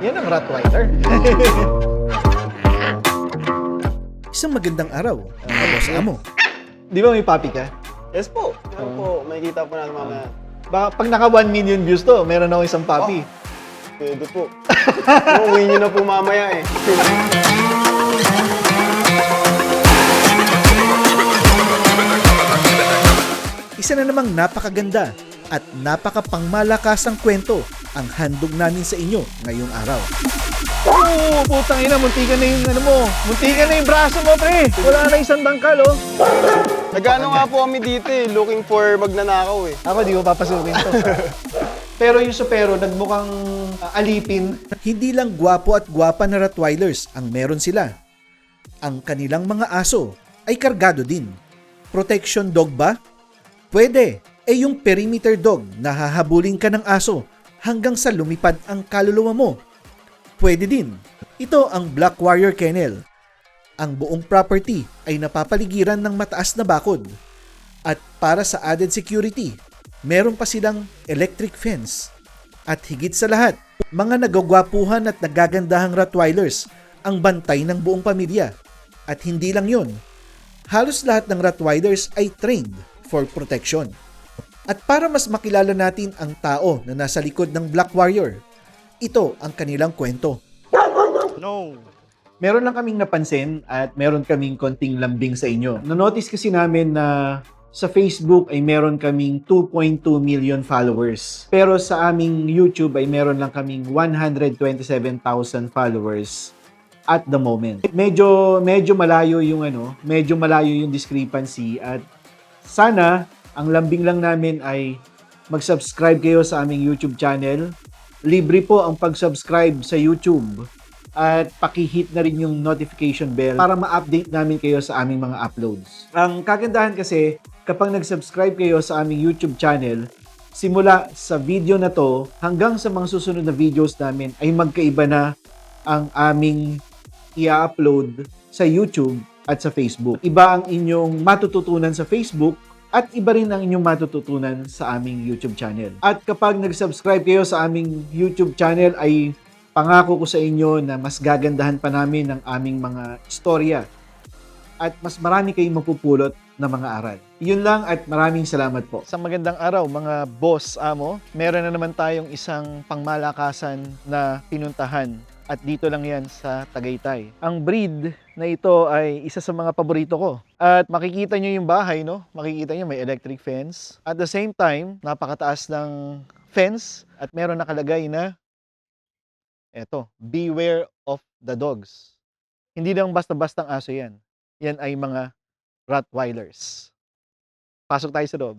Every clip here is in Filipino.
Yan ang Rottweiler. Isang magandang araw, Boss Amo. Di ba may puppy ka? Yes po. Yan po. Makikita po natin mamaya. Baka pag naka 1 million views to, meron ako isang puppy. Pwede po. Uwi nyo na po mamaya eh. Isa na namang napakaganda at napakapangmalakasang kwento ang handog namin sa inyo ngayong araw. Oo, putang ina, muntikan na yung ano mo. Muntikan na yung braso mo, pre. Wala na isang dangkal, oh. Nagano nga po kami dito eh. Looking for magnanakaw eh. Ako, di ko papasukin to. Pero yung supero, nagmukhang alipin. Hindi lang gwapo at gwapa na Rottweilers ang meron sila. Ang kanilang mga aso ay kargado din. Protection dog ba? Pwede. Yung perimeter dog na hahabulin ka ng aso hanggang sa lumipad ang kaluluwa mo. Pwede din. Ito ang Black Warrior Kennel. Ang buong property ay napapaligiran ng mataas na bakod. At para sa added security, meron pa silang electric fence. At higit sa lahat, mga nagagwapuhan at nagagandahang Rottweilers ang bantay ng buong pamilya. At hindi lang yun, halos lahat ng Rottweilers ay trained for protection. At para mas makilala natin ang tao na nasa likod ng Black Warrior, ito ang kanilang kwento. No. Meron lang kaming napansin at meron kaming konting lambing sa inyo. Na-notice kasi namin na sa Facebook ay meron kaming 2.2 million followers. Pero sa aming YouTube ay meron lang kaming 127,000 followers at the moment. Medyo malayo yung medyo malayo yung discrepancy at sana ang lambing lang namin ay mag-subscribe kayo sa aming YouTube channel. Libre po ang pag-subscribe sa YouTube at paki-hit na rin yung notification bell para ma-update namin kayo sa aming mga uploads. Ang kagandahan kasi, kapag nag-subscribe kayo sa aming YouTube channel, simula sa video na to hanggang sa mga susunod na videos namin ay magkaiba na ang aming i-upload sa YouTube at sa Facebook. Iba ang inyong matututunan sa Facebook at iba rin ang inyong matututunan sa aming YouTube channel. At kapag nag-subscribe kayo sa aming YouTube channel ay pangako ko sa inyo na mas gagandahan pa namin ang aming mga istorya at mas marami kayong mapupulot na mga aral. Yun lang at maraming salamat po. Sa magandang araw mga boss amo, meron na naman tayong isang pangmalakasan na pinuntahan at dito lang yan sa Tagaytay. Ang breed na ito ay isa sa mga paborito ko. At makikita nyo yung bahay, no? Makikita nyo may electric fence. At the same time, napakataas ng fence at meron nakalagay na eto, beware of the dogs. Hindi lang basta-bastang aso yan. Yan ay mga Rottweilers. Pasok tayo sa loob.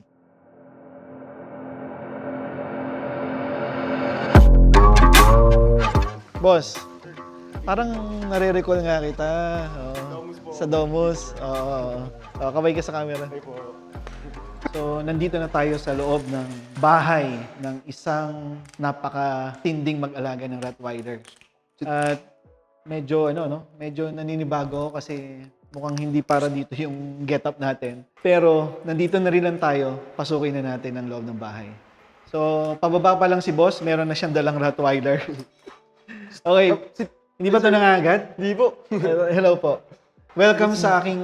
Boss, parang nare-recall nga kita. Sa Domus. Kabay ka sa camera. So, nandito na tayo sa loob ng bahay ng isang napakatinding mag-alaga ng Rottweiler. At medyo medyo naninibago ako kasi mukhang hindi para dito yung getup natin. Pero nandito na rin lang tayo, pasukin na natin ang loob ng bahay. So, pababa pa lang si boss, meron na siyang dalang Rottweiler. Okay, hindi ba ito nangagat? Hindi po. Hello po. Welcome sa aking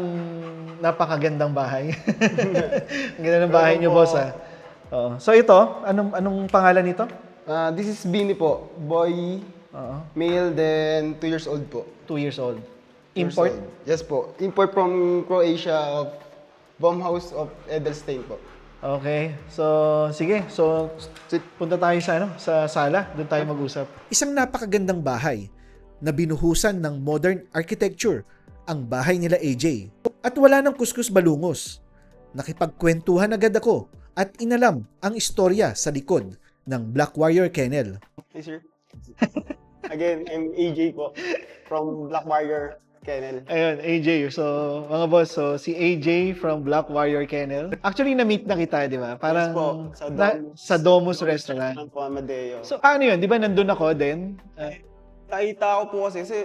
napakagandang bahay. Ang ganda ng bahay niyo, boss, ha? Oo. So ito, anong pangalan nito? This is Bini po. Boy, male, then 2 years old po. 2 years old. 2 years Import? old. Yes po. Import from Croatia of Baumhaus of Edelstein po. Okay. So, sige. So, punta tayo sa sala. Doon tayo mag-usap. Isang napakagandang bahay na binuhusan ng modern architecture ang bahay nila AJ. At wala ng kuskus balungos. Nakipagkwentuhan agad ako at inalam ang istorya sa likod ng Black Warrior Kennel. Hey sir. Again, I'm AJ po from Black Warrior Kennel. Ayun, AJ. So, mga boss, so si AJ from Black Warrior Kennel. Actually, na-meet na kita, di ba? Parang Yes po, sa Domus Restaurant. Po, Amadeo. So, ano yun? Di ba nandun ako din? Nakita ko po kasi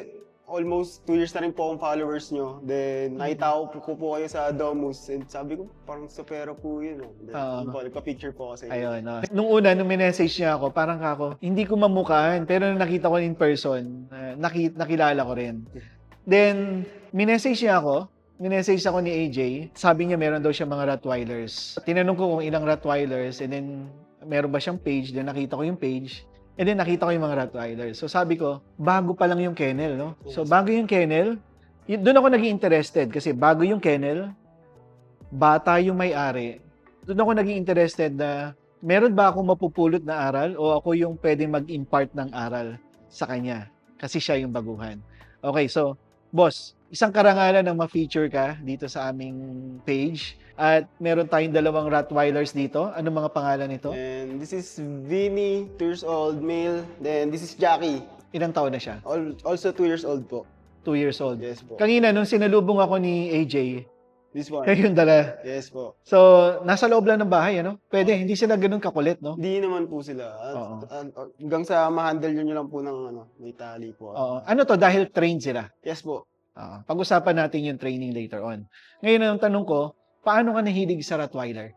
almost 2 years na rin po akong followers nyo. Then, nakita ko po kayo sa Domus. And sabi ko, parang supero po yun. Then, yun po, nagpa-picture po ako sa inyo. Ayun. Nung una, nung minessage niya ako, parang ako, hindi ko mamukhaan, pero nung nakita ko in person, nakilala ko rin. Then, minessage ako ni AJ, sabi niya meron daw siya mga Rottweilers. Tinanong ko kung ilang Rottweilers, and then, meron ba siyang page, then nakita ko yung page, and then nakita ko yung mga Rottweilers. So sabi ko, bago pa lang yung kennel, no? So bago yung kennel, doon ako naging interested kasi bago yung kennel, bata yung may-ari. Doon ako naging interested na meron ba akong mapupulot na aral o ako yung pwedeng mag-impart ng aral sa kanya kasi siya yung baguhan. Okay, so boss, isang karangalan na ma-feature ka dito sa aming page at meron tayong 2 Rottweilers dito. Ano mga pangalan nito? And this is Vinny, 2 years old, male. Then, this is Jackie, Ilang taon na siya? also 2 years old po. 2 years old. Yes po. Kanina, nung sinalubong ako ni AJ, This one. kayo yung dala. Yes po. So, nasa loob lang ng bahay, ano? Pwede, hindi sila ganun kakulit, no? Hindi naman po sila. Oo. Hanggang sa ma-handle nyo lang po ng may tali po. Oo. Ano to? Dahil trained sila. Yes po. Pag-usapan natin yung training later on. Ngayon, ang tanong ko, paano ka nahilig sa Rottweiler?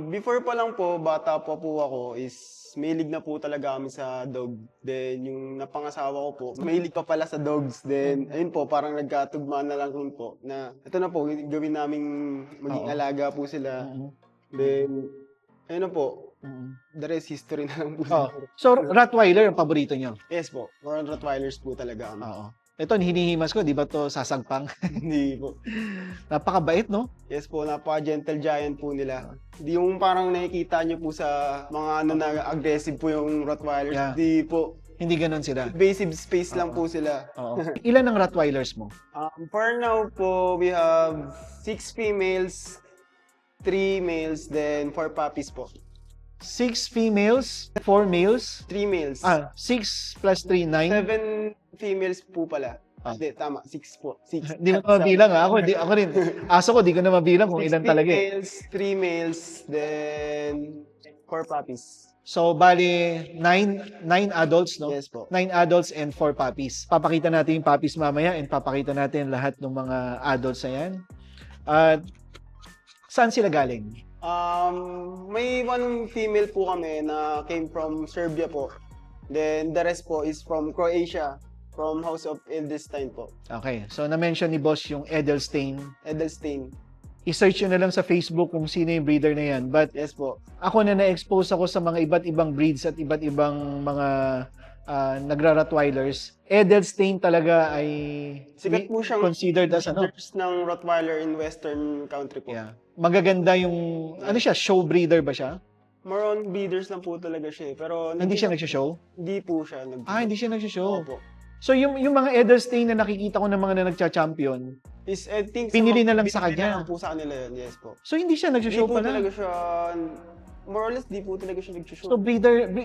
Before pa lang po, bata pa po ako, is mahilig na po talaga kami sa dog. Then, yung napangasawa ko po, mahilig pa pala sa dogs. Then, ayun po, parang nagkatugmaan na lang rin po, na ito na po, gawin naming maging Oo. alaga po sila. Mhm. Then, ayun na po, Mhm. the rest history na lang po. Oh. So, Rottweiler ang paborito nyo? Yes po, more on Rottweilers po talaga kami. Oo. Ito, hinihimas ko, di ba to sasagpang? Hindi po. Napakabait, no? Yes po, napaka-gentle giant po nila. Hindi yung parang nakikita nyo po sa mga na aggressive po yung Rottweilers. Yeah. Hindi po. Hindi ganun sila. Invasive space lang po sila. Oo. Ilan ang Rottweilers mo? For now po, we have 6 females, 3 males, then 4 puppies po. 6 females, 4 males. 3 males. 6 plus 3, 9. 7 females po pala. Ah. Hindi, tama. 6 po. 6. Hindi ko mabilang, ha? Ako rin. Aso ko, di ko na mabilang kung ilan talaga. females, 3 males, then 4 puppies. So, bali, 9 adults, no? Yes po. 9 adults and 4 puppies. Papakita natin yung puppies mamaya and papakita natin lahat ng mga adults na yan. At saan sila galing? May one female po kami na came from Serbia po. Then the rest po is from Croatia, from House of Edelstein po. Okay, so na-mention ni boss yung Edelstein. Edelstein. I-search nyo na lang sa Facebook kung sino yung breeder na yan. But Yes po. ako na-expose ako sa mga iba't ibang breeds at iba't ibang mga nagra-Rottweilers. Edelstein talaga ay Sikat po siyang considered as ano? breeders ng Rottweiler in Western country po. Yeah. Magaganda yung, ano siya, show breeder ba siya? More on breeders lang po talaga siya eh. Pero Hindi siya nagsho-show? Hindi po siya. Hindi siya nagsho-show. Opo. So yung mga Edelstein na nakikita ko ng mga na nagcha-champion, Is, I think, Pinili na lang sa pinili kanya. na lang po sa kanila yun. Yes po. so hindi siya Hindi nagsho-show po pala. talaga siya, more or less, di po talaga siya nag-show. So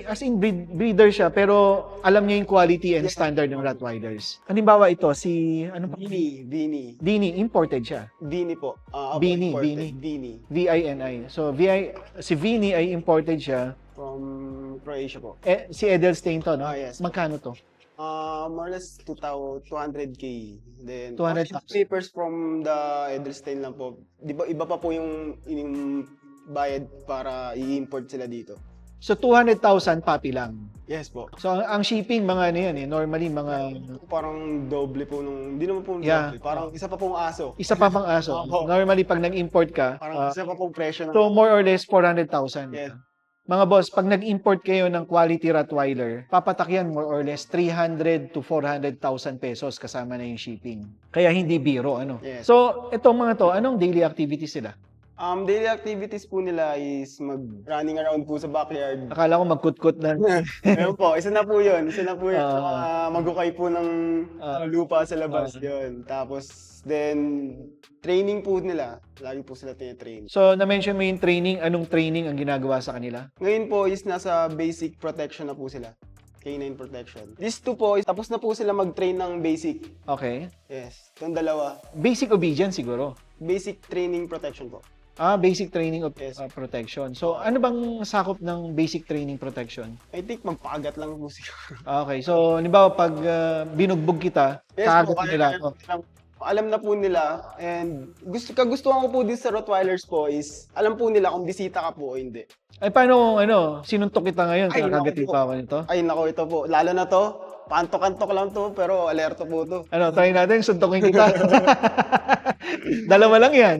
as in breeder siya, pero alam niya yung quality and standard ng Rottweilers. Halimbawa ito, ano pa? Vini. Dini, imported siya. Vini po. Vini, imported. Vini. Vini. VINI. So, si Vini ay imported siya. From Croatia po. Si Edelstein to, no? Yes. Magkano to? More or less 200K. Then, 200,000. papers from the Edelstein lang po. Di ba, iba pa po yung bayad para i-import sila dito. So, 200,000 puppy lang. Yes po. So, ang shipping, mga ano yan eh. Normally, mga Parang doble po nung, hindi naman po Yeah. doble. Parang isa pa pong aso. isa pa pang aso. Oo. Normally, pag nag-import ka, Parang isa pa pong presyo so more or less 400,000. Yes. Mga boss, pag nag-import kayo ng quality Rottweiler, papatak yan more or less 300 to 400,000 pesos kasama na yung shipping. Kaya hindi biro, ano. Yes. So, itong mga to, anong daily activities sila? Daily activities po nila is mag-running around po sa backyard. Akala ko magkutkut na. Ayun po, isa na po yun. Isa na po yun. Ah. Magukay po ng lupa sa labas. Yun. Tapos, then, training po nila. Lagi po sila tinitrain. So, na-mention mo yung training. Anong training ang ginagawa sa kanila? Ngayon po is nasa basic protection na po sila. Canine protection. These two po, is tapos na po sila mag-train ng basic. Okay. Yes. Itong dalawa. Basic obedience siguro. Basic training protection po. Basic training of Yes. protection. So, ano bang sakop ng basic training protection? I think magpakagat lang po siguro. Okay, so, halimbawa, pag binugbog kita, Yes po, kakagat nila. alam na po nila, and kagustuhan ko po din sa Rottweilers po is alam po nila kung bisita ka po o hindi. Ay, paano, sinuntok kita ngayon, Ay, kakagatin naku po. pa ako nito? Ay nako, ito po. Lalo na to, pantok-antok lang to, pero alerto po to. Try natin, suntokin kita. Dalawa lang yan.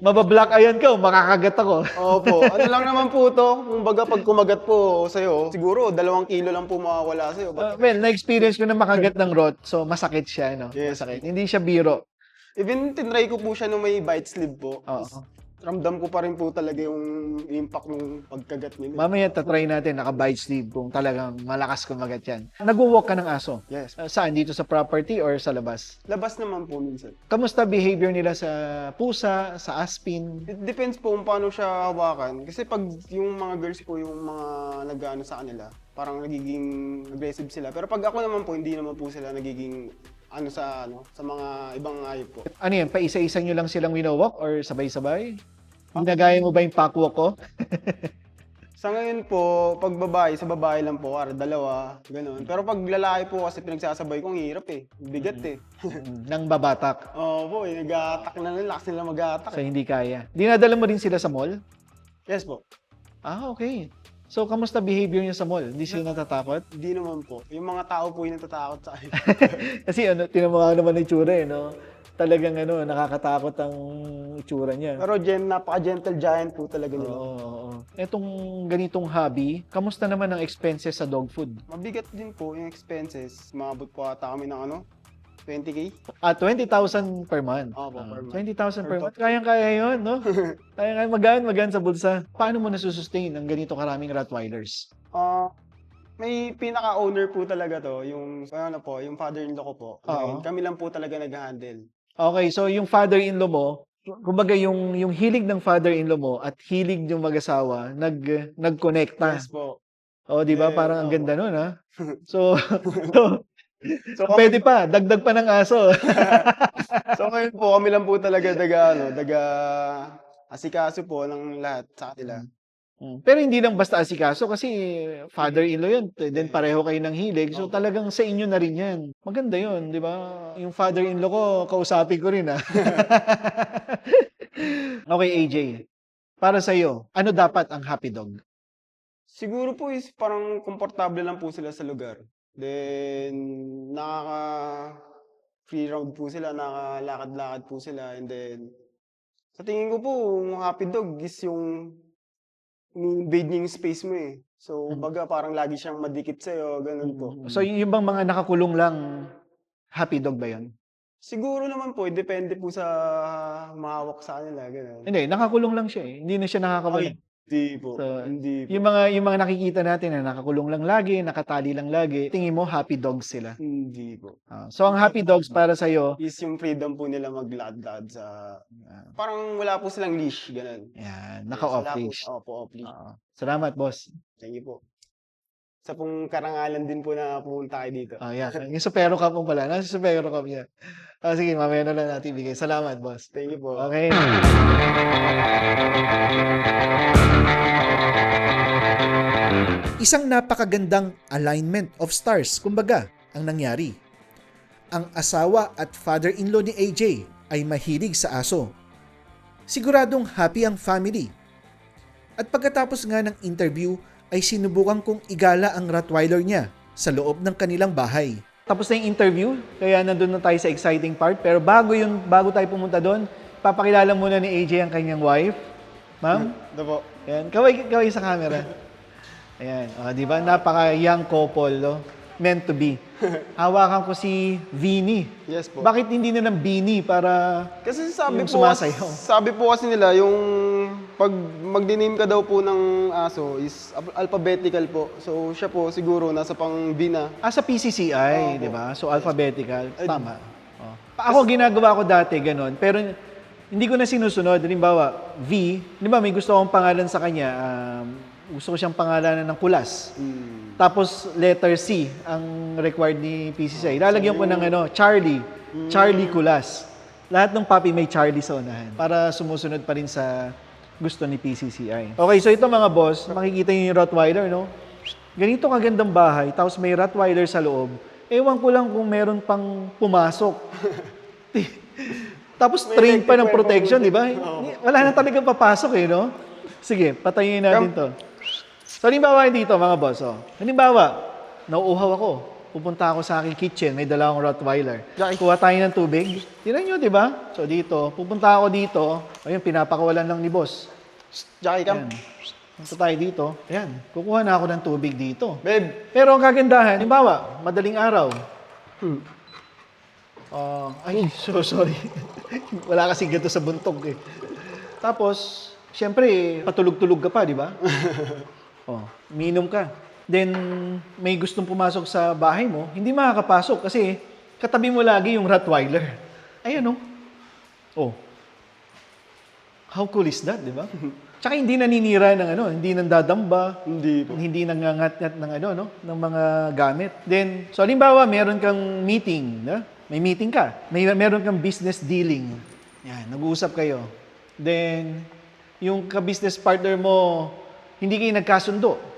Mabablock ayan ka, makakagat ako. Opo, ano lang naman po to, kumbaga pag kumagat po sa'yo, siguro 2 kilo lang po makawala sa'yo. Well, na-experience ko na makagat ng rot, so masakit siya, Yes. Masakit. Hindi siya biro. Even tinry ko po siya nung may bite sleeve po. Oo. Ramdam ko pa rin po talaga yung impact ng pagkagat nila. Mamaya tatry natin, naka-bite sleeve kung talagang malakas kumagat yan. Nag-walk ka ng aso. Yes. Saan? Dito sa property or sa labas? Labas naman po minsan. Kamusta behavior nila sa pusa, sa aspin? It depends po kung paano siya hawakan. Kasi pag yung mga girls po yung mga nag-ano sa kanila, parang nagiging aggressive sila. Pero pag ako naman po, hindi naman po sila nagiging sa mga ibang hayop po. Ano yan, paisa-isa nyo lang silang winowalk or sabay-sabay? Ginagaya mo ba yung packwalk ko? Sa ngayon po, pag babae, sa babae lang po, 2, gano'n. Pero pag lalaki po kasi pinagsasabay ko, ang hirap eh. Bigat eh. Nang babatak. Oo po, nag-a-attack na nila, lakas nila mag-a-attack. So, hindi kaya. Dinadala mo rin sila sa mall? Yes po. Okay. So, kamusta behavior niya sa mall? Hindi sila natatakot? Hindi naman po. Yung mga tao po yung natatakot sa akin. Kasi tinamahan naman ng itsura Talagang nakakatakot ang itsura niya. Pero napaka-gentle giant po talaga nila. Oo. Etong ganitong hobby, kamusta naman ang expenses sa dog food? Mabigat din po yung expenses. Umabot po ata kami ng 20K. 20,000 per month. Opo, per month. 20,000 per month. Kayang-kaya yun, no? Kayang-kaya, magaan sa bulsa. Paano mo nasusustain ang ganito karaming Rottweilers? May pinaka-owner po talaga to, yung yung father-in-law ko po. Oo. And kami lang po talaga nag-handle. Okay, so yung father-in-law mo, kumbaga yung hilig ng father-in-law mo at hilig yung mag-asawa, nagkonekta. Yes po. Di ba? Eh, Parang ang opo. ganda nun, ha? So, So, pwede pa, dagdag pa ng aso. so ngayon po, kami lang po talaga asikaso po ng lahat sa kanila. Pero hindi lang basta asikaso kasi father-in-law yun. Then pareho kayo ng hilig. So talagang sa inyo na rin yan. Maganda yun, di ba? Yung father-in-law ko, kausapin ko rin, ha? Okay, AJ. Para sa'yo, ano dapat ang happy dog? Siguro po is parang komportable lang po sila sa lugar. Then, free round po sila, nakalalakad-lakad po sila. And then, sa tingin ko po, yung happy dog is yung invade niya yung space mo eh. So, baga parang lagi siyang madikit sa'yo, ganun po. So yung bang mga nakakulong lang, happy dog ba yun? Siguro naman po, depende po sa mahawak sa kanila, ganun. Hindi, nakakulong lang siya eh. Hindi na siya nakakawala. Hindi po. So, Hindi po. Yung mga nakikita natin na nakakulong lang lagi, nakatali lang lagi, tingin mo happy dogs sila. Hindi po. So ang happy dogs para sa'yo, Is yung freedom po nila maglakad-lakad sa... Parang wala po silang leash, ganun. yan, Wala naka-off po- leash. Opo, off leash. Salamat, boss. Thank you po. Sa pong karangalan din po na pumunta kayo dito. Yeah. Yung Supero Cup mo pala. Nasa Supero Cup niya. Sige, mamaya na lang natin bigay. Salamat, boss. Thank you po. Okay. Isang napakagandang alignment of stars, kumbaga, ang nangyari. Ang asawa at father-in-law ni AJ ay mahilig sa aso. Siguradong happy ang family. At pagkatapos nga ng interview ay sinubukan kong igala ang Rottweiler niya sa loob ng kanilang bahay. Tapos na yung interview, kaya nandun na tayo sa exciting part. Pero bago tayo pumunta doon, papakilala muna ni AJ ang kanyang wife. Ma'am? Ito po. Ayan, kaway sa camera. Ayan, di ba? Napaka-young couple, no? Meant to be. Hawakan ko si Vinny. Yes po. Bakit hindi na lang Beanie para Kasi sabi yung po, sumasayaw? sabi po kasi nila, yung pag mag-name ka daw po ng aso is alphabetical po. So siya po siguro nasa pang B na. sa PCCI, Opo. di ba? So alphabetical, tama. Ako ginagawa ko dati ganun, pero hindi ko na sinusunod. Halimbawa, V, di ba may gusto akong pangalan sa kanya, gusto ko siyang pangalanan ng Kulas. Tapos letter C ang required ni PCCI. Lalagyan ko ng Charlie. Charlie Kulas. Lahat ng puppy may Charlie sa unahan para sumusunod pa rin sa gusto ni PCCI. Okay, so ito mga boss, makikita niyo yung Rottweiler, no? Ganito kagandang bahay, tapos may Rottweiler sa loob. Ewan ko lang kung meron pang pumasok. Tapos May train pa electric ng pa protection, yung di ba? Wala na talagang papasok eh, no? Sige, patayin natin to. So, halimbawa dito, mga boss, oh. Halimbawa, nauuhaw ako. Pupunta ako sa aking kitchen, may dala akong Rottweiler. Kuha tayo ng tubig. Tignan nyo, di ba? So, dito, pupunta ako dito. Ayun, pinapakawalan lang ni boss. Jackie Cam. Ayan. Punta tayo dito. Ayan, kukuha na ako ng tubig dito. Babe. Pero ang kagandahan, halimbawa, madaling araw. Ay, so sorry. Wala kasing ganito sa buntog eh. Tapos, syempre, patulog-tulog ka pa, di ba? Minom ka. Then, may gustong pumasok sa bahay mo, hindi makakapasok kasi katabi mo lagi yung Rottweiler. Ayan, oh. How cool is that, di ba? Tsaka hindi naninira ng hindi nandadamba, Hindi po. hindi nangangat-ngat ng ng mga gamit. Then, so halimbawa, meron kang meeting, no? May meeting ka. Meron kang business dealing. Yan, nag-uusap kayo. Then, yung ka-business partner mo, hindi kayo nagkasundo.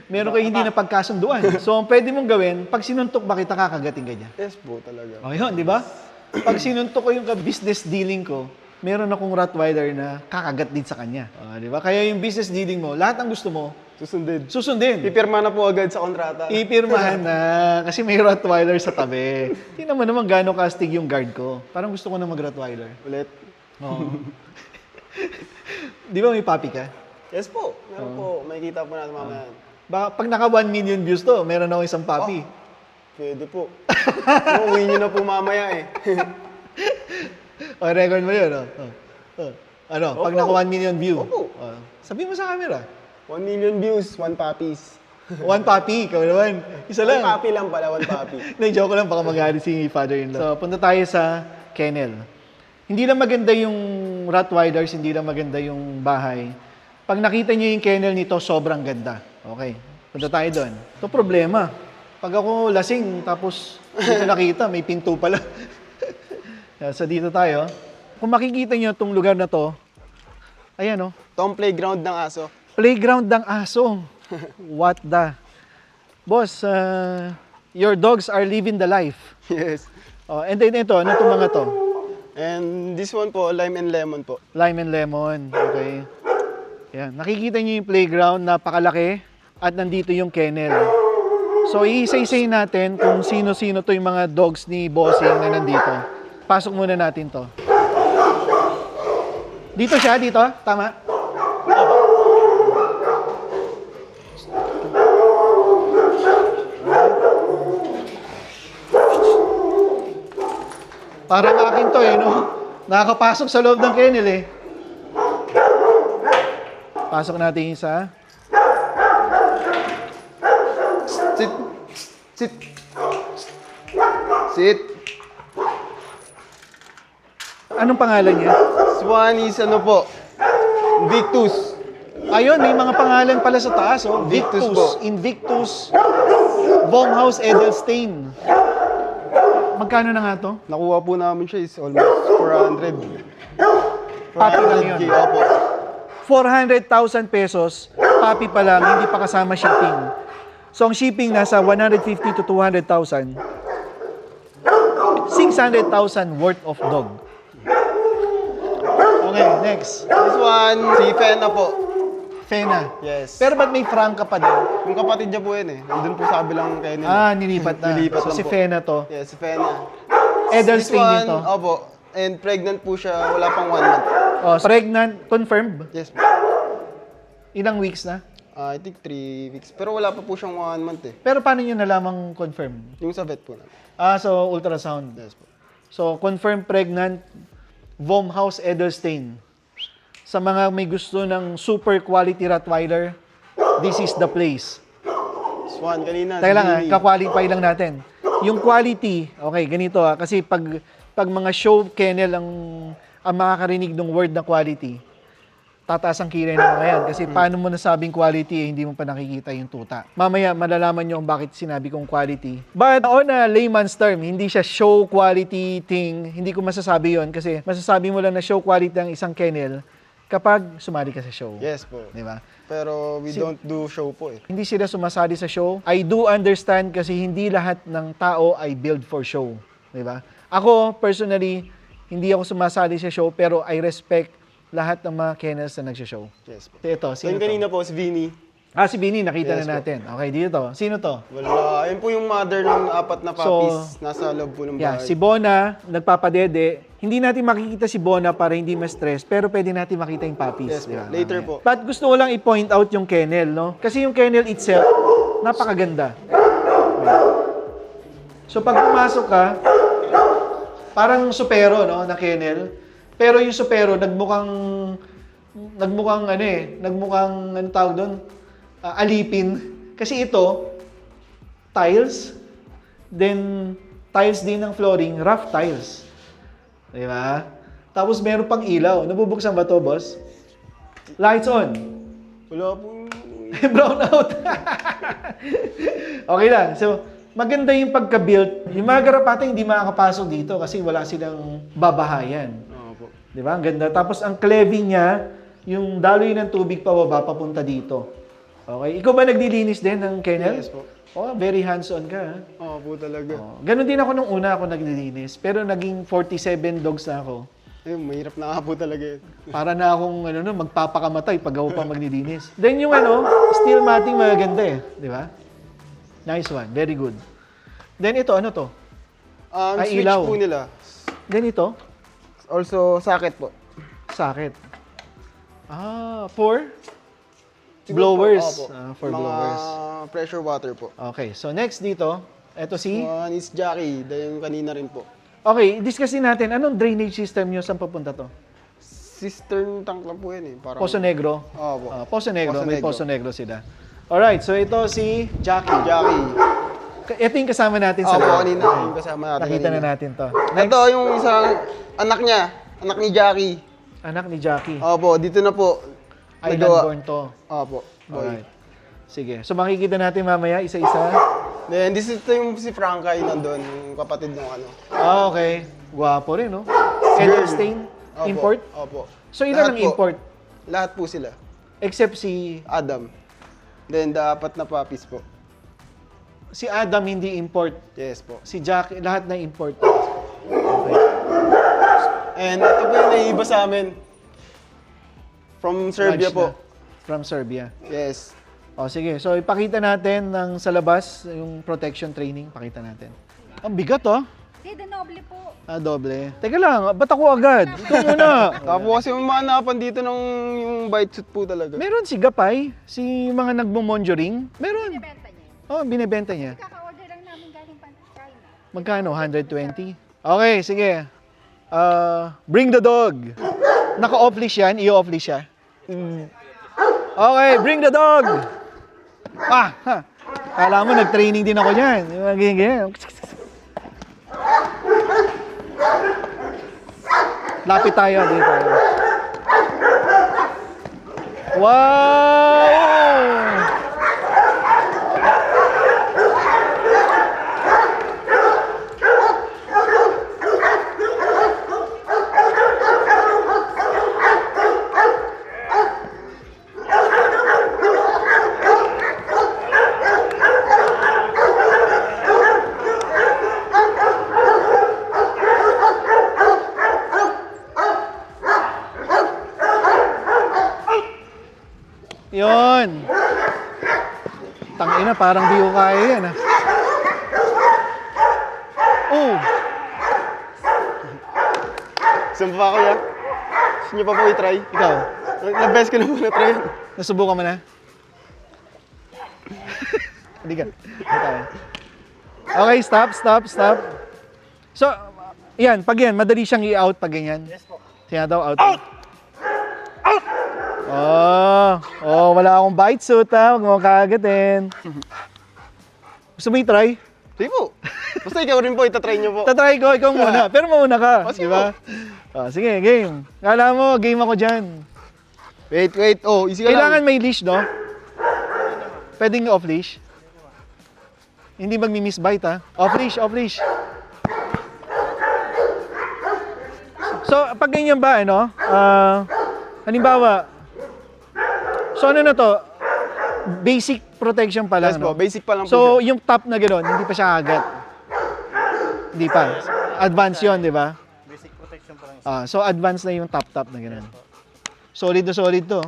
Meron kayo hindi na pagkasunduan. So, ang pwede mong gawin, pag sinuntok ba kita, kakagating ka niya. Yes po talaga. O yun, di ba? Pag sinuntok ko yung business dealing ko, meron akong Rottweiler na kakagat din sa kanya. Di ba? Kaya yung business dealing mo, lahat ng gusto mo, susundin. Pipirma na po agad sa kontrata. Ipirmahan na, kasi may Rottweiler sa tabi. Tingnan mo naman gano'ng kastig yung guard ko. Parang gusto ko na mag-Rottweiler. Ulit. Oo. Di ba may puppy ka? Yes po. Meron po. Makikita po natin mamaya. Pag naka 1 million views to, meron ako isang puppy. Pwede po. Uwi nyo na po mamaya eh. Record mo yun, pag Opo. naka 1 million view. Opo. Sabi mo sa camera. 1 million views, 1 puppies. 1 puppy, ikaw naman. Isa 1 lang. puppy lang pala, 1 puppy. Na-joke ko lang, baka magalit si father-in-law. So, punta tayo sa kennel. Hindi lang maganda yung Rottweilers, hindi lang maganda yung bahay. Pag nakita niyo yung kennel nito, sobrang ganda. Okay, punta tayo doon. Ito problema. Pag ako lasing, tapos hindi ko nakita, may pinto pala. So, dito tayo. Kung makikita niyo itong lugar na to, ayan Ito ang playground ng aso. playground ng aso. What the? Boss, your dogs are living the life. Yes. And then ito, ano itong mga to? And this one po, lime and lemon po. Lime and lemon. Okay. Yan. Nakikita niyo yung playground, napakalaki. At nandito yung kennel. So, iisa-isay natin kung sino-sino to yung mga dogs ni Bossing na nandito. Pasok muna natin to. Dito siya, dito. Tama? Parang akin to no? Nakakapasok sa loob ng kennel Pasok natin isa. Sit. Sit. Sit. Anong pangalan niya? This one is ano po, Victus. Ayun, may mga pangalan pala sa taas. Victus Victus, po. Invictus, Baumhaus Edelstein. Magkano na nga to? Nakuha po namin siya is almost 400. Papi lang yun. 400K, opo. 400,000 pesos, papi pa lang, hindi pa kasama shipping. So, ang shipping nasa 150 to 200,000. 600,000 worth of dog. Okay, next. This one, si Fena po. Fena. Yes. Pero ba't may Franca pa din? Yung kapatid niya po yun Nandun po sa kabilang kayo nila. Nilipat na. Nilipat So, lang si po. Fena to. Yes, si Fena. Edelstein This one, dito. opo. And pregnant po siya, wala pang 1 month. Pregnant, confirmed. Yes. Ilang weeks na? I think 3 weeks. Pero wala pa po siyang 1 month Pero paano nyo nalamang confirm? Yung sa vet po namin. So ultrasound. Yes po. So, confirmed pregnant, Baumhaus Edelstein. Sa mga may gusto ng super quality Rottweiler, this is the place. This one, kanina. Teka lang Jimmy. ka-qualify lang natin. Yung quality, okay, ganito kasi pag mga show kennel ang makakarinig ng word na quality, tataas ang kilay ng mga yan. Kasi paano mo nasabing quality, hindi mo pa nakikita yung tuta. Mamaya, malalaman nyo kung bakit sinabi kong quality. But on a layman's term, hindi siya show quality thing. Hindi ko masasabi yon kasi masasabi mo lang na show quality ang isang kennel kapag sumali ka sa show. Yes po. Di ba? Pero we don't do show po eh. Hindi sila sumasali sa show. I do understand kasi hindi lahat ng tao ay build for show. Di ba? Ako, personally, hindi ako sumasali sa show pero I respect lahat ng mga kennels na nagsha-show. Yes po. So ito, So sino yung to? kanina po, si Vinny. Si Bini, nakita Yes, na natin. Okay, dito to. Sino to? Wala. Ayun po yung mother ng 4 na puppies. Nasa loob po ng Yeah, bahay. si Bona, nagpapadede. Hindi natin makikita si Bona para hindi ma-stress, pero pwede natin makita yung puppies. Yes di ba? po. Later Mamaya. po. But gusto ko lang i-point out yung kennel, no? Kasi yung kennel itself, napakaganda. So pag pumasok ka, parang supero, no, na kennel. Pero yung supero, nagmukhang ano tawag doon? Alipin. Kasi ito, tiles, then tiles din ng flooring, rough tiles. Di ba? Tapos meron pang ilaw. Nabubuksan ba to, boss? Lights on. Wala po. Brown out. Okay lang. So, maganda yung pagka-built. Yung mga garapata hindi makakapasok dito kasi wala silang babahayan. Oo po. Di ba? Ang ganda. Tapos ang cleving niya, yung daloy ng tubig pababa papunta dito. Okay. Ikaw ba naglilinis din ng kennel? Yes po. Oh, very hands-on ka. Ha? Oo po talaga. Oh. Ganon din ako nung una ako naglilinis. Pero naging 47 dogs na ako. Ayun, mahirap na nga po talaga yun. Para na akong magpapakamatay pag ako pa maglilinis. Then yung steel matting maganda eh. Di ba? Nice one. Very good. Then ito, ano to? Ay, Switch ilaw. po nila. Then ito, Also, socket po. socket. For blowers. Opo. For Mga blowers. pressure water po. Okay, so next dito, ito si... One is Jackie, dahil yung kanina rin po. Okay, discuss din natin, anong drainage system nyo? Saan papunta to? Cistern tank lang po yun eh. Parang, Poso Negro? Opo. Poso Negro, Poso may Negro. Poso Negro sila. Alright, so ito si Jackie. Jackie. Ito yung kasama natin sa Opo, loob. kanina. Yung kasama natin Nakita na kanina. natin to. Ito yung isang anak niya. Anak ni Jackie. Anak ni Jackie. Opo, dito na po. Island born to. Opo. Boy. Alright. Sige. So makikita natin mamaya isa-isa. Then, ito yung si Franca yung nandun, yung kapatid ng ano. Okay. Guwapo rin, no? Edelstein? Opo. Import? Opo. So ilan Lahat ang po. import? Lahat po sila. Except si Adam. Then, the 4 na puppies po. Adam hindi import. Yes po. Si Jackie, lahat na import. And ito po yung naiiba sa amin. From Serbia Large po. na. From Serbia. Yes. O sige, so ipakita natin ng sa labas yung protection training. Pakita natin. Ang bigat, oh. Hindi, Denoble po. Doble. Teka lang, ba't ako agad? Ikaw muna. Tapos kasi yung manapan dito ng yung bite suit po talaga. Meron si Gapay, si mga nagmo-monjoring. Meron. Binibenta niya. Oh, binebenta niya. Kaka-order lang namin galing China. Magkano? 120? Okay, sige. Bring the dog. Naka-off leash yan? I-off leash siya? Okay, bring the dog. Kala mo, nag-training din ako dyan. Ganyan. Lapit tayo dito. Wow! Yun. Tangina, parang di ko kaya yan, ha. Oh, Saan pa kuya? Gusto niyo pa po i-try? ikaw. Ilang beses ko na po na-try yan. Nasubukan mo na? Hindi ka. Okay, stop. So, yan, pag yan, madali siyang i-out pag ganyan. Yes po. Siya daw, out. Wala akong bite suit, ha. Huwag mo kagatin. Gusto mo i-try? Sige po. Basta ikaw rin po, itatry niyo po. Tatry ko, ikaw muna. Pero mauna ka, Oh, sige di ba? Sige, game. Kala mo, game ako dyan. Wait. Oh, easy ka Kailangan lang. may leash, no? Pwedeng off-leash. Hindi magmi-misbite, ha? Off-leash. So, pag ganyan ba, ano? Halimbawa, so ano na to? Basic protection pa lang, Yes po, no? basic pa lang po So, siya. yung top na gano'n, hindi pa siya kagat. Hindi pa. Advanced yun, di ba? Basic protection pa lang. So, advanced na yung top na gano'n. Solid na solid to.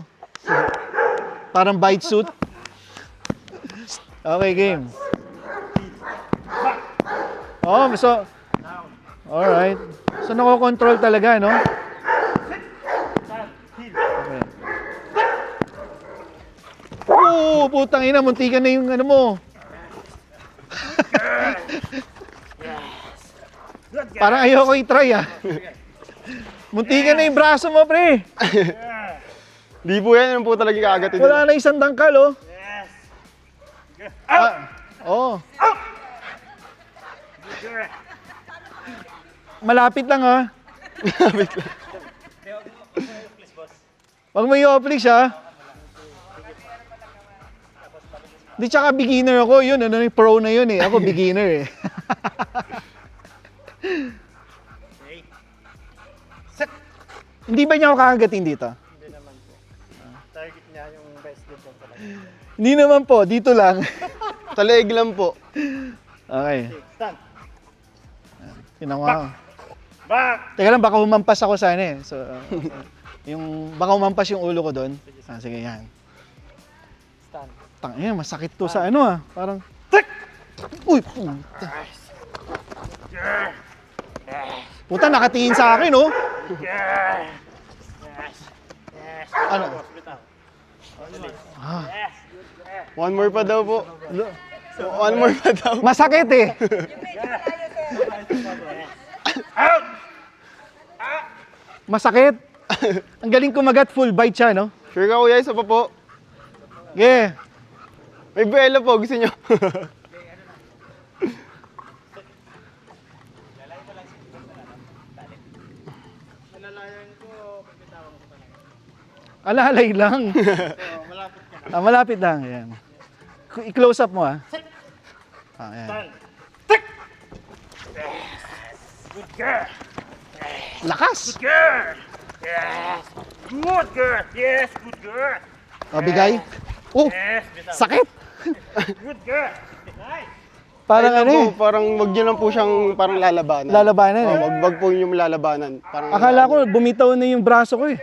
Parang bite suit. Okay, game. Oh, so, alright. So, nako-control talaga, no? Okay. Oh, putang ina, muntikan na yung ano mo. Parang ayoko i-try, ah. Muntikan na yung braso mo, pre. Di po yan, yun po talaga kagatin. Wala na isang dangkal, oh. Oh. Malapit lang, ha? Wag mo i-off-leash, ha? Di, tsaka beginner ako. Yun, ano, yung pro na yun, eh. Ako beginner, eh. Hindi ba niya ako kakagatin dito? Target niya yung best dito talaga. Hindi naman po, dito lang. Talig lang po. Okay. Stand. Tinawa ko. Back! Teka lang, baka humampas ako sana eh. So, baka humampas yung ulo ko doon. Sige, yan. Stand. Tangina, masakit to sa ano, ah. Parang, tik! Uy, puta. Puta, nakatingin sa akin, oh. Yes! Yes! Ano? Bitaw. Ah, Yes! Good. Yes! One more pa daw po. One more pa daw. masakit eh. Out! Masakit. Ang galing kumagat, full bite siya, no? Sure ka kuya, isa pa po. Yeah. May buwelo po, gusto nyo. Alalay lang. Malapit ka. Malapit lang, yan. I-close up mo, ah. Yan. Stand. Good girl! Lakas. Girl! Yes! Good girl! Yes! Good girl! Mabigay. Oh, Yes! Bitaw. sakit. Good girl! Nice! Parang Ayun ano lang eh. po, parang wag nyo lang po siyang parang lalabanan. Lalabanan eh. Wag po yung lalabanan. Parang Akala ko bumitaw na yung braso ko eh.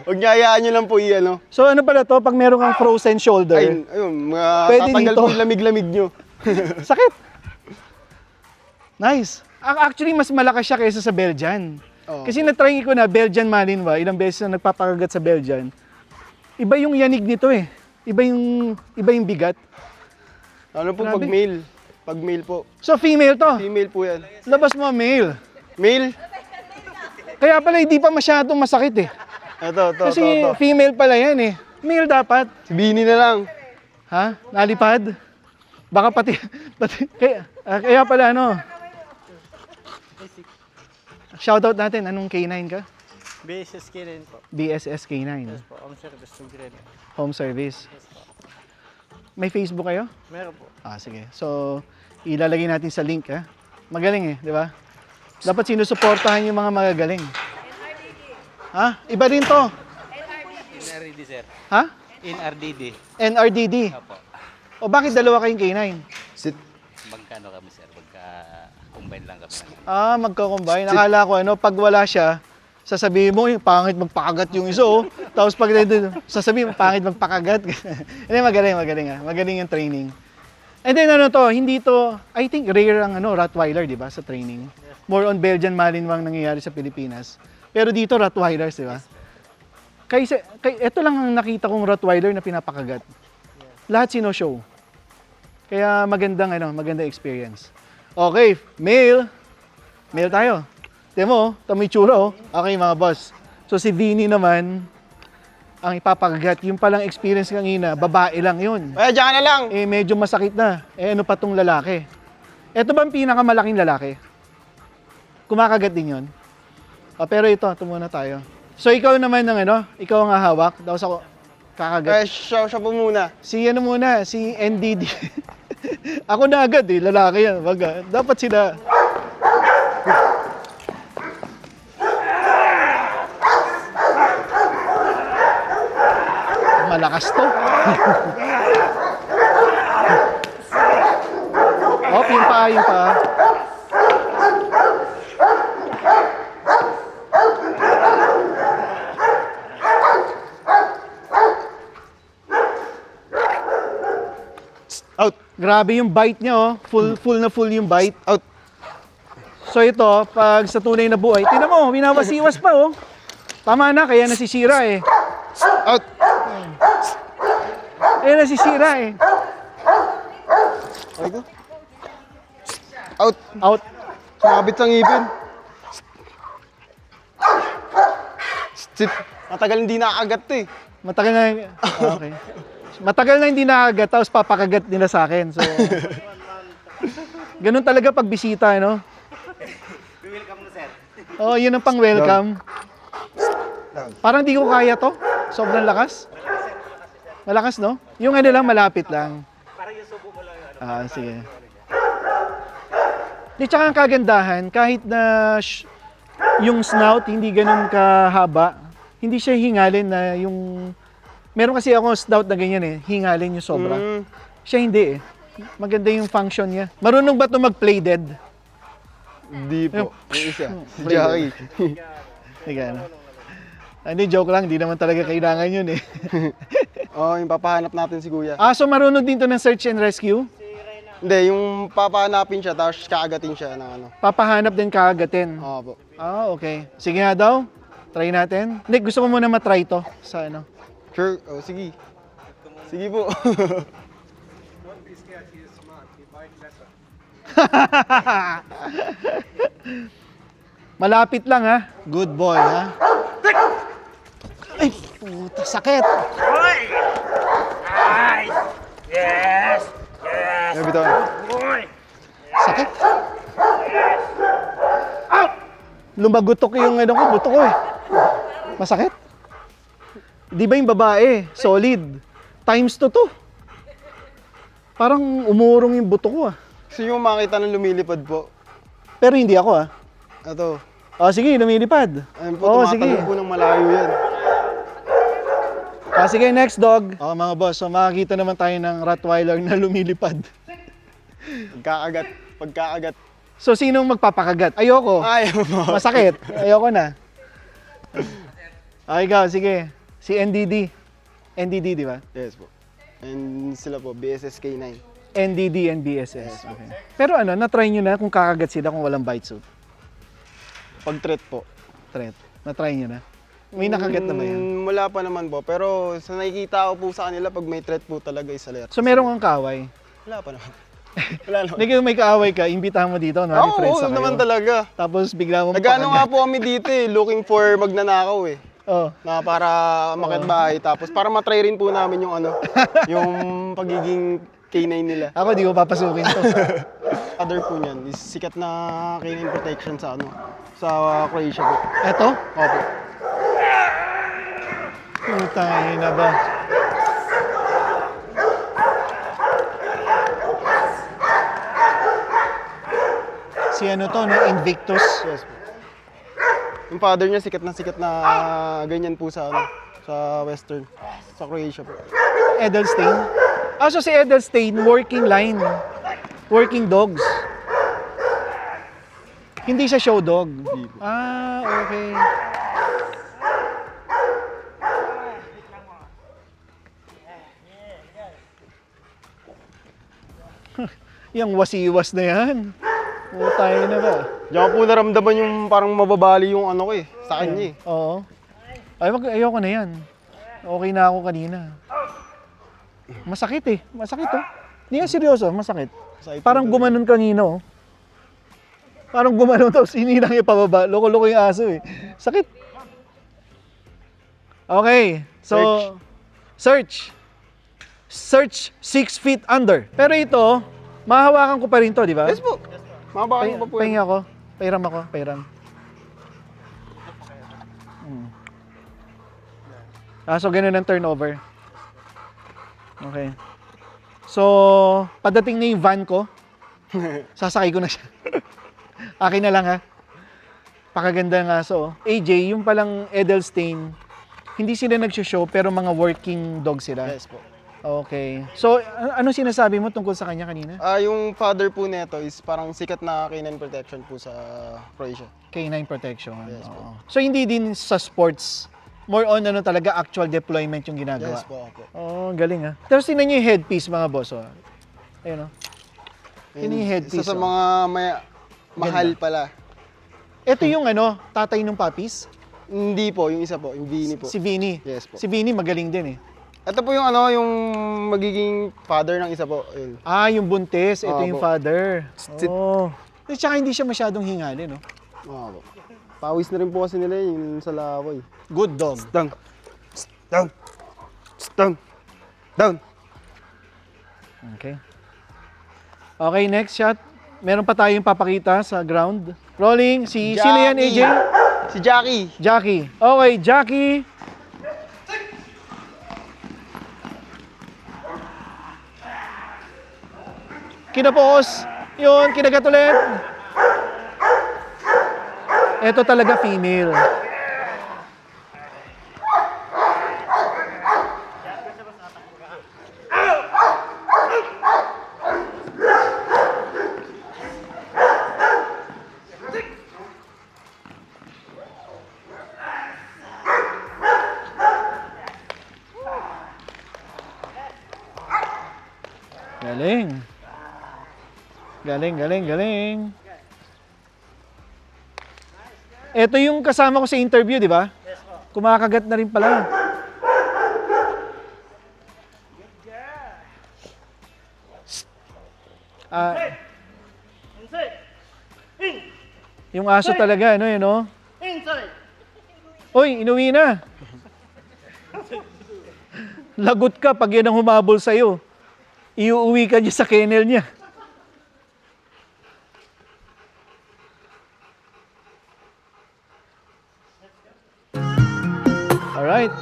Wag niya hayaan nyo lang po i-ano. So ano pala to, pag meron kang frozen shoulder, Ayun, Pwede tatanggal dito. po yung lamig-lamig nyo. sakit. Nice. Actually, mas malakas siya kaysa sa Belgian. Oo. Kasi na-try ko na Belgian Malinois, ilang beses na nagpapakagat sa Belgian. Iba yung yanig nito eh. Iba yung bigat. Ano po Grabe. pag male? Pag male po. So female to. Female po yan. Labas mo male. Male? Kaya pala hindi pa masyadong masakit eh. Ito. Kasi female pala yan eh. Male dapat. Si Bini na lang. Ha? Nalipad? Baka pati kaya pala ano. Shoutout natin, anong K9 ka? BSSK rin po. BSS K9. Po, home service to rin. Home service. May Facebook kayo? Meron po. Sige. So, ilalagay natin sa link, ha? Magaling eh, di ba? Dapat sinusuportahan yung mga magagaling. Ha? Iba rin to. NRDD, sir. Ha? NRDD. NRDD. Opo. O bakit dalawa kayong K9? Sit. Magkano kami, sir? Magka-combine lang kami. Magko-combine. Nakala ko pag wala siya, sasabihin mo, pangit magpakagat yung isa, oh. Tapos pag sasabihin mo, pangit magpakagat. Hindi, magaling ha. Magaling yung training. And then hindi to, I think rare ang Rottweiler, di ba, sa training. More on Belgian Malinois ang nangyayari sa Pilipinas. Pero dito, Rottweilers, di ba? Ito lang ang nakita kong Rottweiler na pinapakagat. Lahat sino-show. Kaya magandang experience. Okay, male. Male tayo. Temo, tamo yung tsura, oh. Okay, mga boss. So si Vinny naman, ang ipapakagat, yung palang experience kanina, babae lang yun. Kaya dyan ka na lang. Medyo masakit na. Ano pa tong lalaki? Ito ba ang pinakamalaking lalaki? Kumakagat din yun? Pero ito muna tayo. So ikaw naman ng ano, ikaw ang hahawak. Tapos ako kakagat. Siya po muna. Si ano muna, si NDD. Ako na agad eh, lalaki yan. Wag ah. Dapat sila. Malakas to. Op, yung paa, yung paa. Out. Grabe yung bite niya oh. Full na full yung bite. Out. So ito, pag sa tunay na buhay, tingnan mo, winawasiwas pa oh. Tama na, kaya nasisira eh. Out. Kaya nasisira eh. Ay ko. Out. Out. Sumabit sa ngipin. Sit. Matagal hindi nakakagat to eh. Matagal na, okay. Matagal na hindi nakakagat, tapos papakagat nila sa akin. So, ganun talaga pag bisita, no? Welcome na, sir. Oh, yun ang pang welcome. Parang di ko kaya to. Sobrang lakas. Malakas, no? Yung ano lang, malapit lang. Parang yung subo mo lang. Sige. Di tsaka ang kagandahan, kahit na yung snout hindi ganun kahaba, hindi siya hingalin na yung... Meron kasi ako snout na ganyan eh, hingalin yung sobra. Siya hindi eh. Maganda yung function niya. Marunong ba ito mag-play dead? Hindi po. Yung isa. Si Play Jackie. Hindi ano. Hindi, joke lang. Hindi naman talaga kailangan yun eh. Yung papahanap natin si Kuya. So marunong din to ng search and rescue? Hindi, yung papahanapin siya, tapos kaagatin siya ng ano. Papahanap din kaagatin. Oo po. Okay. Sige nga daw. Try natin. Hindi, gusto ko muna matry to sa ano. Sure. Sige. Sige po. Malapit lang ha. Good boy ha. Ay, puta, sakit. Boy! Nice! Yes! Yes! Bitaw. Boy! Sakit. Lumagutok yung ano ko, buto ko eh. Masakit? Di ba yung babae, solid. Times 2 to. Parang umurong yung buto ko ah. Gusto nyo makita ng lumilipad po. Pero hindi ako ah. Ito. Sige, lumilipad. Ayun po, Oo, tumatalon sige. po ng malayo yan. Sige, next dog. Mga boss, so makakita naman tayo ng Rottweiler na lumilipad. Pagkaagat. So, sinong magpapakagat? Ayoko. Ayaw mo. Masakit. Ayoko na. Ikaw, sige. Si NDD. NDD, di ba? Yes po. And sila po, BSS K9. NDD and BSS. Okay. Pero ano, na-try nyo na kung kakagat sila kung walang bite suit? Pag threat po. Threat. Na-try nyo na? May nakagat na ba yan? Wala pa naman po. Pero sa nakikita ko po sa kanila, pag may threat po talaga is alert. So, meron kang kaaway? Wala pa naman. Wala naman. Hindi may kaaway ka, imbitahan mo dito, no? Friends na kayo. naman talaga. Tapos bigla mo Nagano nga po kami dito eh, looking for magnanakaw eh. Oh. Na para makit bahay. Tapos para matry rin po namin yung ano, yung pagiging K9 nila. Ako, di ko papasukin to. Other po niyan is sikat na K9 protection sa ano, sa Croatia po. Eto? Opo. Putang ina ba? Si ano to, no? Invictus. Yes po. Yung father niya sikat na ganyan po sa ano, sa Western, sa Croatia po. Edelstein. So si Edelstein, working line. Working dogs. Hindi siya show dog. Okay. Yang wasiwas na yan. Tayo na ba? Diyan ko po naramdaman yung parang mababali yung ano ko eh, sa kanya eh. Oo. Ayoko na yan. Okay na ako kanina. Masakit eh. Masakit oh. Hindi nga seryoso, masakit. Parang gumanon kanina oh. Parang gumanon tapos hinilang yung pababa. Loko-loko yung aso eh. Sakit. Okay. So, search. Search 6 feet under. Pero ito, mahahawakan ko pa rin to, di ba? Yes po. Mabakan mo pa po. Pahinga ako. Pairam ako. Pairam. So ganun ang turnover. Okay. So, padating na yung van ko, sasakay ko na siya. Akin na lang ha. Pakaganda ng aso. AJ, yung palang Edelstein, hindi sila nag-show pero mga working dog sila. Yes po. Okay. So, ano sinasabi mo tungkol sa kanya kanina? Yung father po nito is parang sikat na canine protection po sa Croatia. Canine protection. Yes, po. Oo. So, hindi din sa sports. More on ano talaga, actual deployment yung ginagawa. Yes po. Oh, galing ha. Tapos tingnan nyo yung headpiece mga boss. Oh. Ayun oh. Yun yung headpiece. Isa sa oh. mga mahal pala. Ito yung ano, tatay ng puppies. Hindi po, yung isa po, yung Vinny po. Si Vinny. Yes po. Si Vinny magaling din eh. Ito po yung yung magiging father ng isa po. Yun. Yung buntis. Ito yung Opo. father. Sit. Oh. At saka hindi siya masyadong hingalin, no? Po. Pawis na rin po kasi nila yung sa laway. Good dog. Down. Down. Down. Down. Okay. Okay, next shot. Meron pa tayong papakita sa ground. Rolling. Sino yan, AJ? Si Jackie. Jackie. Okay, Jackie. Kinapos. Yun, kinagat ulit. Ito talaga female. Galing. Galing. Ito yung kasama ko sa interview, di ba? Yes, po. Kumakagat na rin pala. Inside. In. Yung aso talaga, ano yun, no? Inside. Oy, inuwi na. Lagot ka pag yan ang humabol sa'yo. Iuuwi ka niya sa kennel niya. Alright.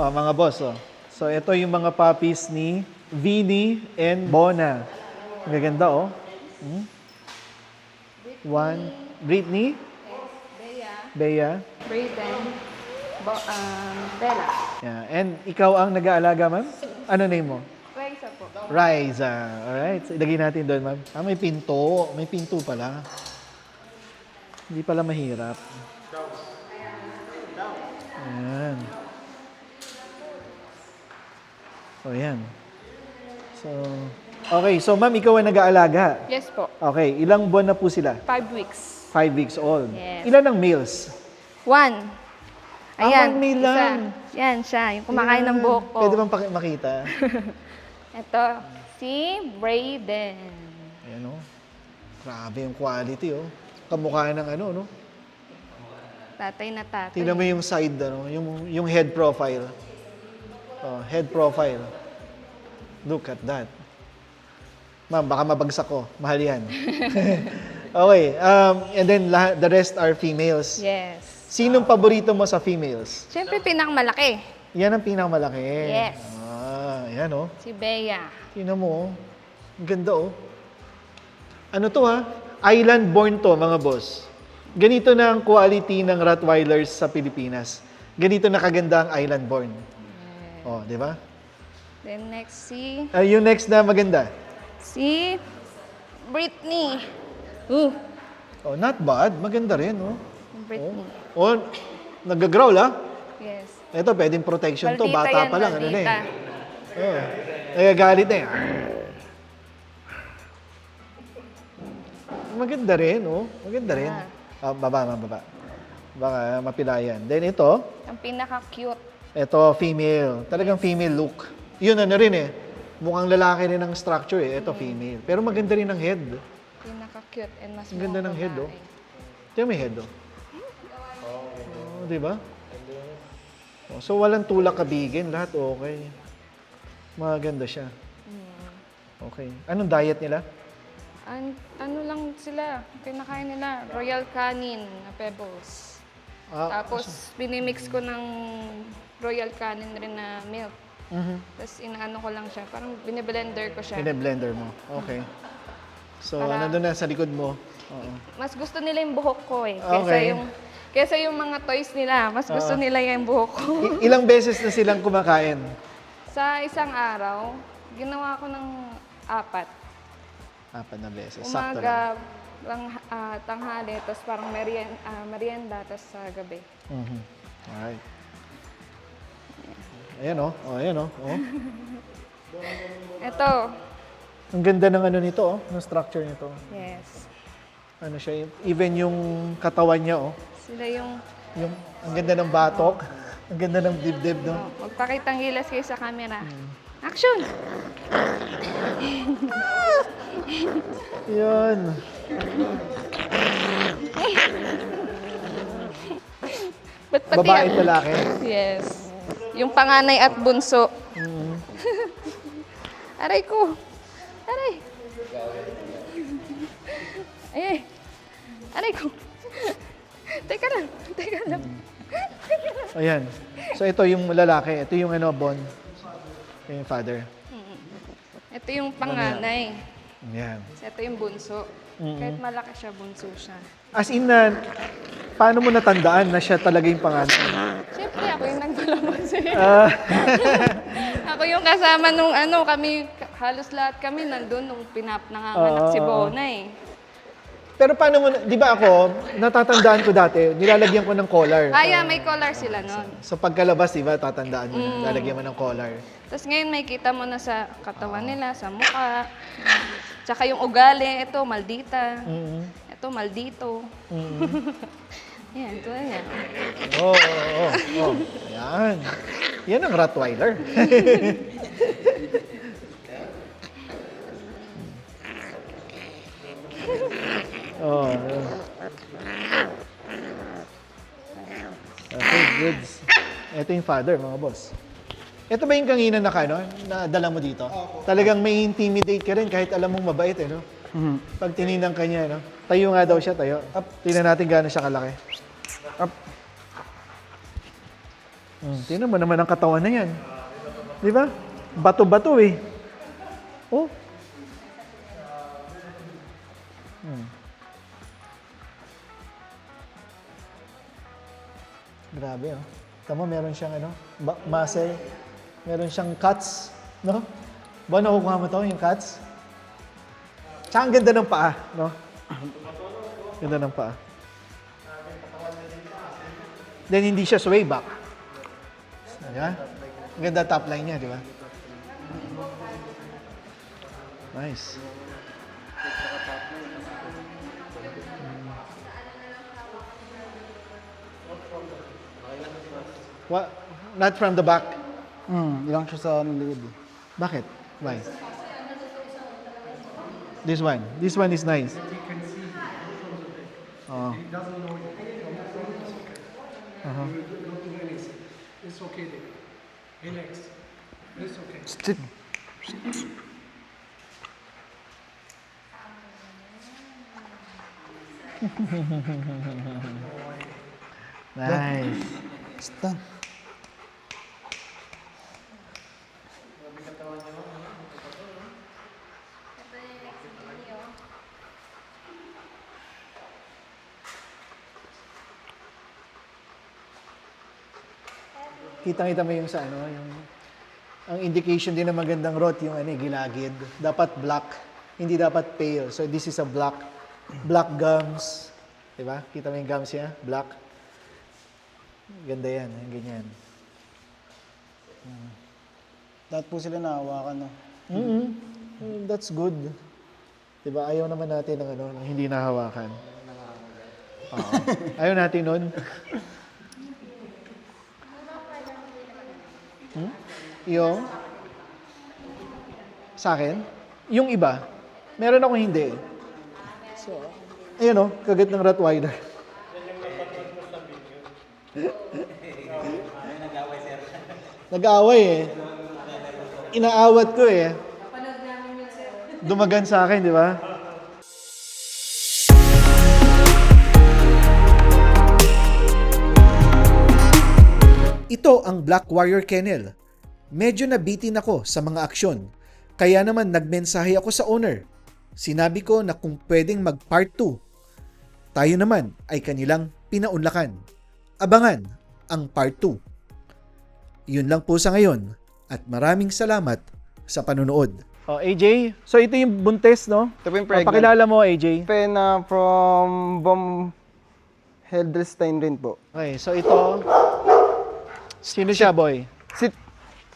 Mga boss, oh. So, ito yung mga puppies ni Vinny and Bona. Ang gaganda, oh. One. Britney? Bea. Brayden. Bella. Yeah. And ikaw ang nag-aalaga, ma'am? Ano name mo? Raisa po. Riza. Alright. So, ilagay natin doon, ma'am. May pinto. May pinto pala. Hindi pala mahirap. Ayan. So, ayan. So, okay. So, ma'am, ikaw ang nag-aalaga. Yes po. Okay. Ilang buwan na po sila? 5 weeks. 5 weeks old. Yes. Ilan ang males? 1. Ayan. one male isa. lang. Yan siya. Yung kumakain ng buhok ko. Pwede bang makita? Ito. Si Brayden. Ayan, oh. Grabe yung quality, oh. Kamukha ng ano, no? Tatay na tatay. Tingnan mo yung side, ano, yung head profile. Oh, head profile. Look at that. Ma'am, baka mabagsak ko. Mahal yan. Okay. And then, the rest are females. Yes. Sinong paborito mo sa females? Siyempre, pinakamalaki. Yan ang pinakamalaki. Yes. Yan, oh. Si Bea. Tingnan mo, oh. Ang ganda, oh. Ano to, ha? Island born to, mga boss. Ganito na ang quality ng Rottweilers sa Pilipinas. Ganito na kaganda ang island born. Oh, di ba? Then next si... Yung next na maganda. Si... Britney. Oh, not bad. Maganda rin, oh. Britney. Oh, nag-growl, ha? Yes. Ito, pwedeng protection to. Maldita Bata yan, pa lang, ano na maldita. eh. Oh. Nagagalit na eh. Maganda rin, oh. Maganda rin. Baba. Baka mapilayan. Then ito, Ang pinaka-cute. ito female. Talagang female look. Yun ano rin eh. Mukhang lalaki rin ang structure eh. Ito female. Pero maganda rin ang head. Pinaka-cute and mas Ang ganda ng head, oh. Ito may head, oh. Oh, di ba? Oh, so walang tulak kabigin. Lahat okay. Maganda siya. Okay. Anong diet nila? Ano lang sila, kinakain nila, royal canin na pebbles. Ah, Tapos, binimix ko ng royal canin rin na milk. Tapos, inaano ko lang siya. Parang biniblender ko siya. blender mo. Okay. So, Para- nandun na sa likod mo. Oo. Mas gusto nila yung buhok ko eh. Okay. Kesa yung mga toys nila, mas gusto nila yung buhok ko. Ilang beses na silang kumakain? Sa isang araw, ginawa ko ng 4. 4 na beses. Sakto lang. Umaga, tanghali, tapos parang merienda, tapos sa gabi. Mhm. Alright. Ayan oh. Oh, ayan oh. Oh. Ito, Ang ganda ng ano nito oh, ng structure nito. yes. Ano siya, even yung katawan niya oh. Sila yung, Ang ganda ng batok. Ang ganda ng dibdib no. magpakitang gilas kayo sa camera. Action! Yun. Ba't pati Babae yan? at lalaki. Yes. Yung panganay at bunso. Aray ko. Aray. Ay. Aray ko. Teka lang. Teka lang. Ayan. So ito yung lalaki. Ito yung ano, Bon. Ito yung father. Ito yung panganay. Yan. Ito yung bunso. Kahit malaki siya, bunso siya. As in na, paano mo natandaan na siya talaga yung panganay? Siyempre, ako yung nagdalamas eh. Ah, Ako yung kasama nung kami, halos lahat kami nandun nung nanganganak si Bona eh. pero paano mo, di ba ako, natatandaan ko dati, nilalagyan ko ng collar. Yeah, may collar sila nun. Sa pagkalabas, di ba, tatandaan mo na, lalagyan mo ng collar. Tapos ngayon may kita mo na sa katawan nila, sa mukha. Tsaka yung ugali, ito maldita. Ito maldito. Yan, ito yan. Oo, oo, oo. Yan. Yan ang Rottweiler. Oh, yun. Okay, goods. Ito yung father, mga boss. Ito ba yung kanina na dala mo dito? Talagang may intimidate ka rin kahit alam mong mabait, eh, no? Pag tininang ka niya, no? Tayo nga daw siya, tayo. Up. Tingnan natin gaano siya kalaki. Up. Tingnan mo naman ang katawan na yan. Di ba? Bato-bato eh. Oh. Grabe, oh. Tama, meron siyang muscle. Meron siyang cuts, no? Ba, nakukuha mo to, yung cuts? Tsaka ang ganda ng paa, no? Ganda ng paa. Then, hindi siya sway back. Di ba? Ang ganda top line niya, di ba? Nice. What? Not from the back? Ilang siya sa likod. Bakit? Why? This one. This one is nice. Oh. It's okay there. Relax. It's okay. Sit. Nice. Stand. Kitang-kita mo yung sa yung ang indication din ng magandang rot yung gilagid. Dapat black, hindi dapat pale. So this is a black gums. 'Di ba? Kita mo yung gums niya, black. Ganda yan, ganyan. Lahat po sila nahawakan, no? That's good. 'Di ba? Ayaw naman natin ng ng hindi nahawakan. Ayaw natin nun. Yung? Sa akin? Yung iba? Meron akong hindi. So, ayun o, kagat ng Rottweiler. Nag-aaway eh. Inaawat ko eh. Dumagan sa akin, di ba? Ito ang Black Warrior Kennel. Medyo nabitin ako sa mga aksyon. Kaya naman nagmensahe ako sa owner. Sinabi ko na kung pwedeng mag part 2. Tayo naman ay kanilang pinaunlakan. Abangan ang part 2. Yun lang po sa ngayon at maraming salamat sa panunood. Oh, AJ, so ito yung buntes, no? Ito po yung pregnant. Pakilala mo, AJ. Pena from Heldelstein rin po. Okay, so ito, sino siya, boy?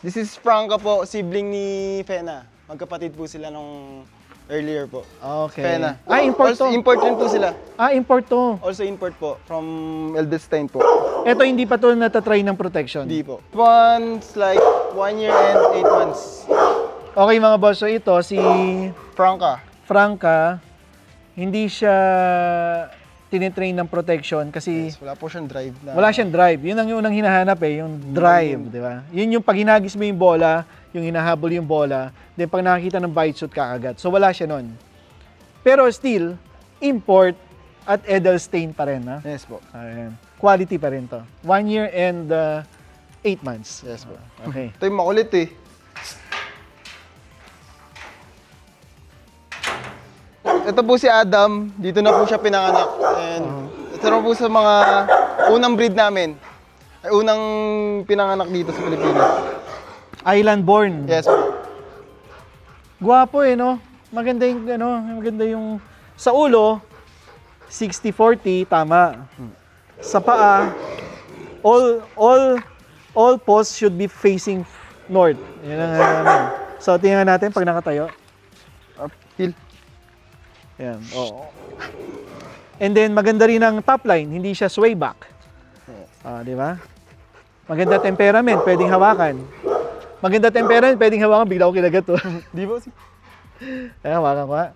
This is Franca po, sibling ni Fena. Magkapatid po sila nung earlier po. Okay. Fena. Import to. Also, import rin po sila. Import to. Also import po from Heldelstein po. Ito, hindi pa to natatry ng protection. Hindi po. One's like 1 year and 8 months. Okay, mga boss, so ito, si Franca. Franca, hindi siya tinitrain ng protection kasi Yes, wala po siyang drive na. wala siyang drive. Yun ang unang hinahanap eh, yung drive, di ba? Yun yung pag hinagis mo yung bola, yung hinahabol yung bola, then pag nakakita ng bite suit, kakagat. So wala siya nun. Pero still, import at Edelstein pa rin, ha? Yes po. Ayan. Quality pa rin to. 1 year and 8 months. Yes po. Okay. Ito yung makulit eh. Ito po si Adam, dito na po siya pinanganak. And ito na po sa mga unang breed namin. Ay unang pinanganak dito sa Pilipinas. Island born. Yes po. Gwapo eh, no? Maganda yung, maganda yung, sa ulo, 60-40, tama. Sa paa, all paws should be facing north. Yan ang So, tingnan natin pag nakatayo. Heel. Yan, oo. And then, maganda rin ang top line, hindi siya sway back. Di ba? Maganda temperament, pwedeng hawakan. Maganda temperament, pwedeng hawakan, bigla ko kinagat to. Di ba? Ayan, hawakan ko ha.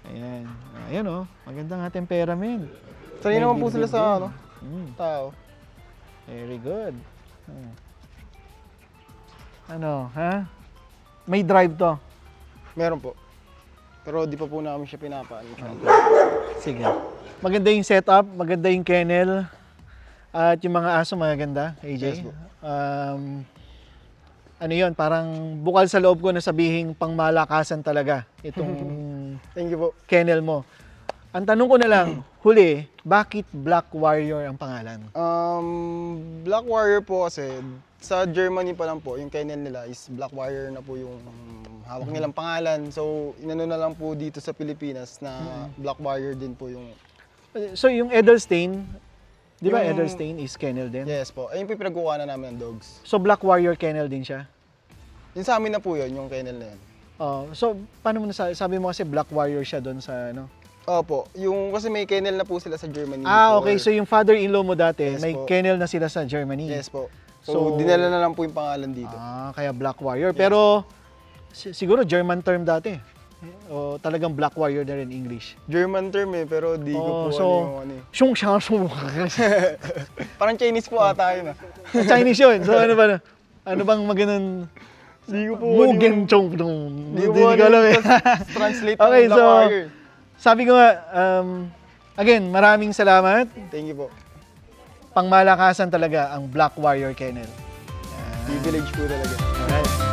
Ayan. Ayan oh, maganda nga temperament. Sanay naman po sila sa ano, Mm, tao. very good. Ano, ha? May drive to. Meron po. Pero di pa po namin siya pinapaan. Sige. Maganda yung setup, maganda yung kennel. At yung mga aso maganda, AJ. Yes po. Ano yun, parang bukal sa loob ko na sabihing pangmalakasan talaga itong Thank you po. kennel mo. Ang tanong ko na lang, huli, bakit Black Warrior ang pangalan? Black Warrior po kasi sa Germany pa lang po, yung kennel nila is Black Warrior na po yung hawak nilang pangalan. So, inano na lang po dito sa Pilipinas na Black Warrior din po yung... So yung Edelstein, di ba Yung- Edelstein is kennel din? Yes po. Ayun po yung pinagkukuha na namin ng dogs. So Black Warrior kennel din siya? Yung sa amin na po yun, yung kennel na yun. So paano mo nasabi? Sabi mo kasi Black Warrior siya doon sa ano? Opo. Yung kasi may kennel na po sila sa Germany. Okay. before. So yung father-in-law mo dati, Yes may po. kennel na sila sa Germany. Yes po. So- So, dinala na lang po yung pangalan dito. Kaya Black Warrior. Pero siguro German term dati. O talagang Black Warrior na rin English. German term eh, pero di ko po so, ano yung ano eh. Shung Shang Shung. Parang Chinese po ata yun ah. Chinese yun. So ano ba? Ano bang magandang Di ko po Mugen Chong Dong. Di ko po alam eh. translate Okay, ng Black so Warrior. sabi ko nga, again, maraming salamat. Thank you po. Pangmalakasan talaga ang Black Warrior Kennel. Privilege po talaga. Alright.